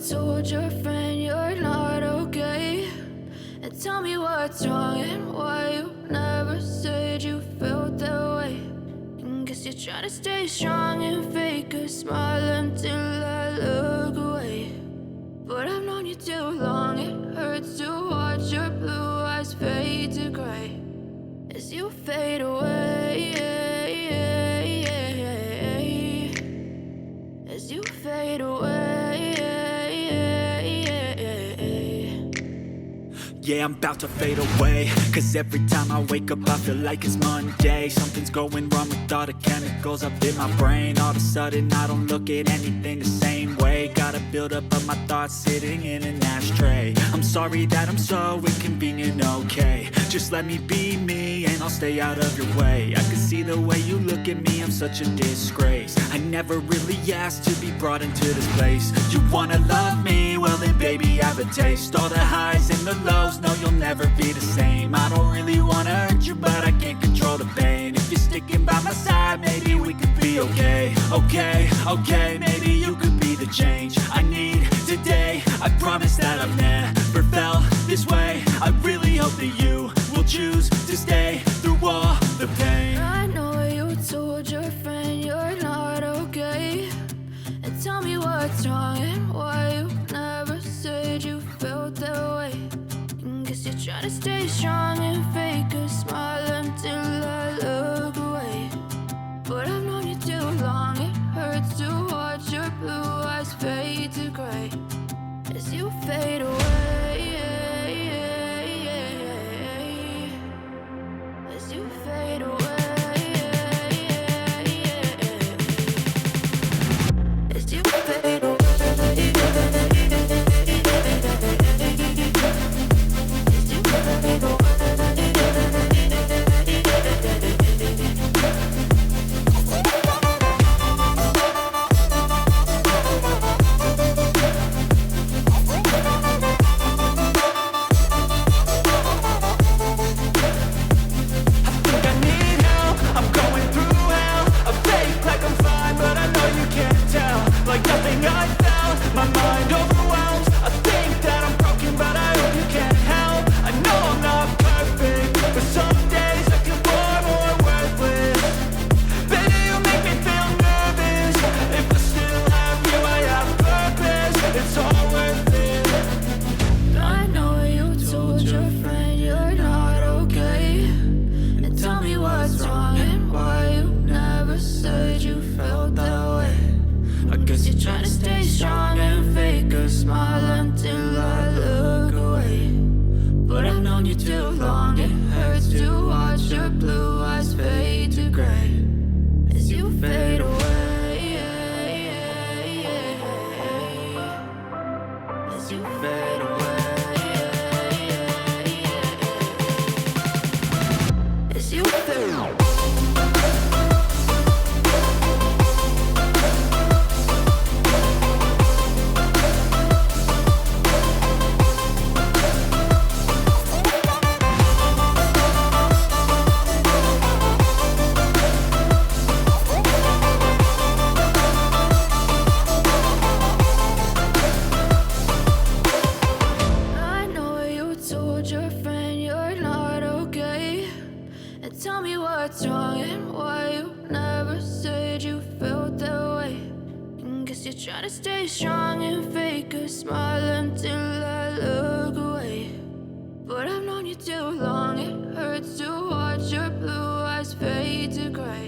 told your friend you're not okay? And tell me what's wrong and why you never said you felt that way. And guess you're trying to stay strong and fake a smile until I look away. But I've known you too long, it hurts to watch your blue eyes fade to gray as you fade away, as you fade away. Yeah, I'm about to fade away, cause every time I wake up I feel like it's Monday. Something's going wrong with all the chemicals up in my brain. All of a sudden I don't look at anything the same way. Gotta build up of my thoughts sitting in an ashtray. I'm sorry that I'm so inconvenient, okay? Just let me be me and I'll stay out of your way. I can see the way you look at me, I'm such a disgrace. I never really asked to be brought into this place. You wanna love me? Well then baby, have a taste. All the highs and the lows, no, you'll never be the same. I don't really wanna hurt you, but I can't control the pain. If you're sticking by my side, maybe we could be okay. Okay, maybe you could be the change I need today. I promise that I've never felt this way. I really hope that you will choose to stay through all the pain. I know you told your friend you're not okay. And tell me what's wrong and why you never said you felt that way. Guess you're trying to stay strong and fake a smile until I look away. But I've known you too long, it hurts to watch your blue eyes fade to gray as you fade away, as you fade away, as you fade away. Try to stay strong and fake a smile until I look away. But I've known you too long, it hurts to watch your blue eyes fade to gray